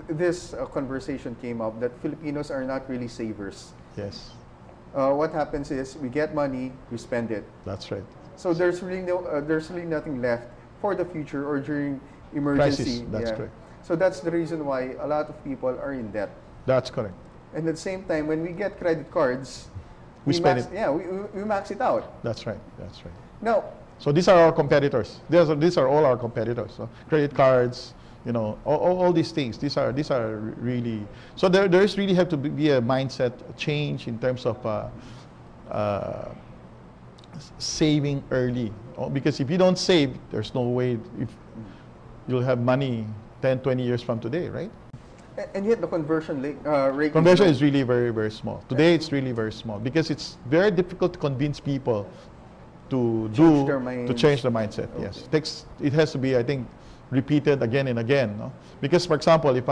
this conversation came up that Filipinos are not really savers. Yes. What happens is we get money, we spend it. That's right. So there's really nothing left for the future or during emergency. Crisis. That's correct. So that's the reason why a lot of people are in debt. That's correct. And at the same time, when we get credit cards, We spend it. Yeah, we max it out. That's right. That's right. Now, so these are our competitors. These are all our competitors. So credit cards, you know, all these things. These are really. So there's really have to be a mindset change in terms of saving early. Because if you don't save, there's no way if you'll have money 10, 20 years from today, right? and yet the conversion rate. Conversion is really very, very small. Today it's really very small because it's very difficult to convince people to change their mindset. Okay. Yes, it has to be, I think, repeated again and again. No? Because, for example, if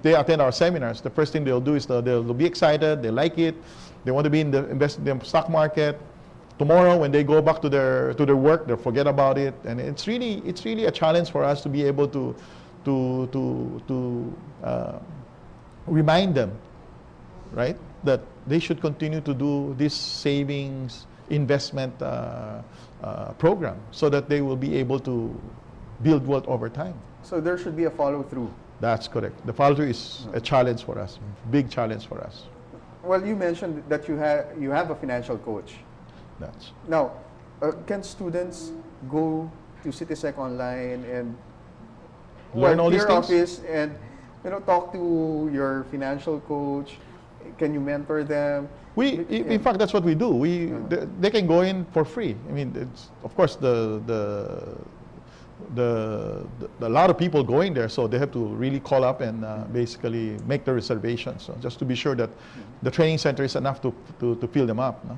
they attend our seminars, the first thing they'll do is they'll be excited, they like it, they want to be invest in the stock market. Tomorrow, when they go back to their work, they'll forget about it, and it's really a challenge for us to be able to remind them, right, that they should continue to do this savings investment program so that they will be able to build wealth over time. So there should be a follow-through. That's correct. The follow-through is a challenge for us, big challenge for us. Well, you mentioned that you have a financial coach. Now, can students go to CitisecOnline and learn all these things? Office and talk to your financial coach? Can you mentor them? In fact, that's what we do. They can go in for free. I mean, of course, a lot of people going there, so they have to really call up and basically make the reservations, so just to be sure that the training center is enough to fill them up. No?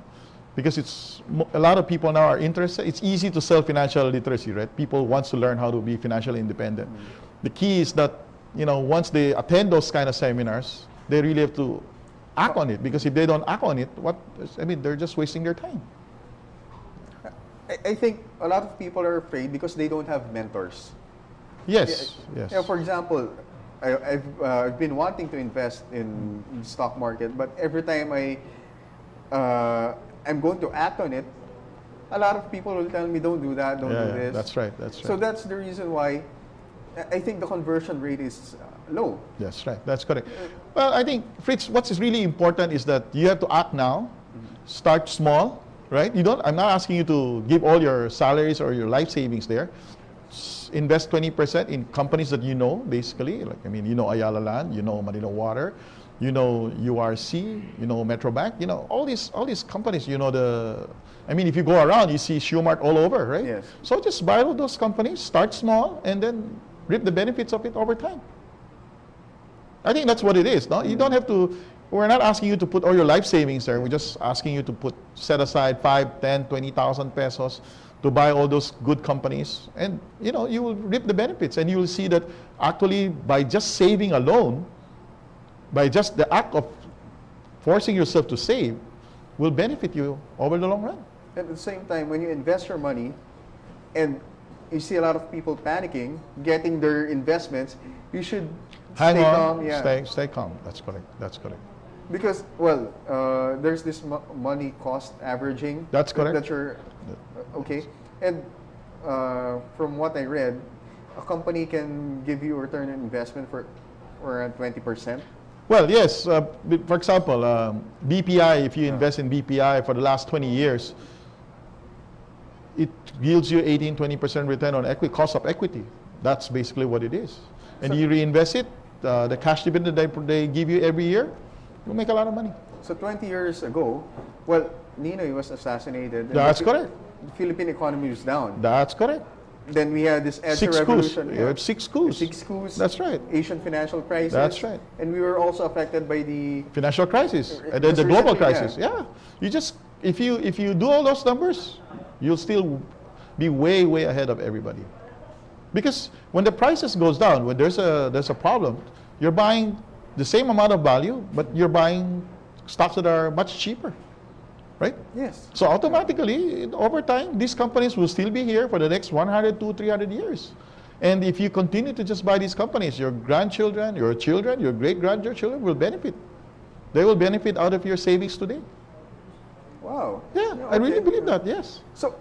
Because a lot of people now are interested. It's easy to sell financial literacy, right? People want to learn how to be financially independent. The key is that once they attend those kind of seminars, they really have to act on it. Because if they don't act on it, they're just wasting their time. I think a lot of people are afraid because they don't have mentors. Yes, yes. For example, I've been wanting to invest in the stock market, but every time I'm going to act on it, a lot of people will tell me, don't do that, don't do this. That's right, that's right. So that's the reason why I think the conversion rate is low. That's right, that's correct. Well, I think, Fritz, what's really important is that you have to act now, start small, right? I'm not asking you to give all your salaries or your life savings there. Invest 20% in companies that you know, basically. Ayala Land, Manila Water, URC, Metrobank, all these companies, if you go around, you see Shumart all over, right? Yes. So just buy all those companies, start small, and then reap the benefits of it over time. I think that's what it is, no? You don't have to, we're not asking you to put all your life savings there. We're just asking you to set aside 5, 10, 20,000 pesos to buy all those good companies. And, you will reap the benefits. And you will see that actually by just saving alone, by just the act of forcing yourself to save, will benefit you over the long run. And at the same time, when you invest your money and you see a lot of people panicking, getting their investments, you should hang stay on, calm. Yeah. Stay calm. That's correct. That's correct. Because, there's this money cost averaging. That's correct. That you're, okay. And from what I read, a company can give you a return on investment for around 20%. Well, yes. For example, BPI, if you invest in BPI for the last 20 years, it yields you 18-20% return on equity, cost of equity. That's basically what it is. And you reinvest it, the cash dividend they give you every year, you'll make a lot of money. So 20 years ago, Ninoy was assassinated. That's correct. The Philippine economy was down. That's correct. Then we had this EDSA 6 revolution. coups. You have 6 coups. 6 coups. That's right. Asian financial crisis. That's right. And we were also affected by the financial crisis, the global crisis. Yeah. You just if you do all those numbers, you'll still be way ahead of everybody. Because when the prices goes down, when there's a problem, you're buying the same amount of value, but you're buying stocks that are much cheaper, right? Yes. So automatically, over time, these companies will still be here for the next 100, 200, 300 years. And if you continue to just buy these companies, your grandchildren, your children, your great-grandchildren will benefit. They will benefit out of your savings today. Wow. Yeah, I really believe that, yes. So,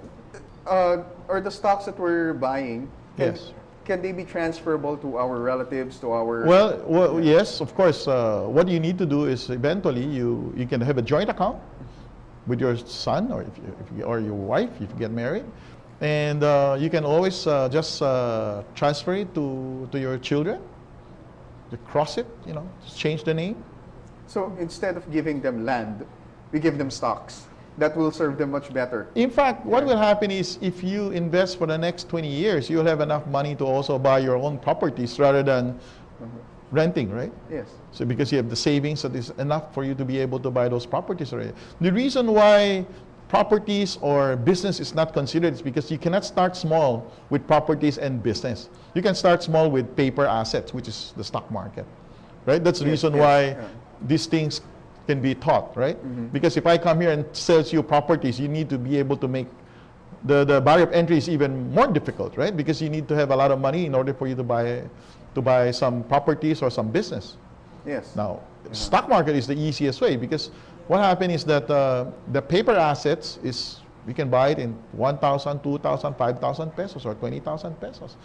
are the stocks that we're buying, Yes. can they be transferable to our relatives, to our... Well, yes, of course. What you need to do is eventually you can have a joint account with your son or or your wife if you get married, and you can always just transfer it to your children. You cross it, just change the name. So instead of giving them land, we give them stocks. That will serve them much better. In fact, what will happen is if you invest for the next 20 years, you'll have enough money to also buy your own properties rather than renting, right? Yes. So because you have the savings that is enough for you to be able to buy those properties already. The reason why properties or business is not considered is because you cannot start small with properties and business. You can start small with paper assets, which is the stock market, right? That's the reason why these things can be taught, right? Because if I come here and sell you properties, you need to be able to make the barrier of entry is even more difficult, right? Because you need to have a lot of money in order for you to buy some properties or some business. Yes. Now, stock market is the easiest way because what happened is that the paper assets is we can buy it in 1,000, 2,000, 5,000 pesos or 20,000 pesos.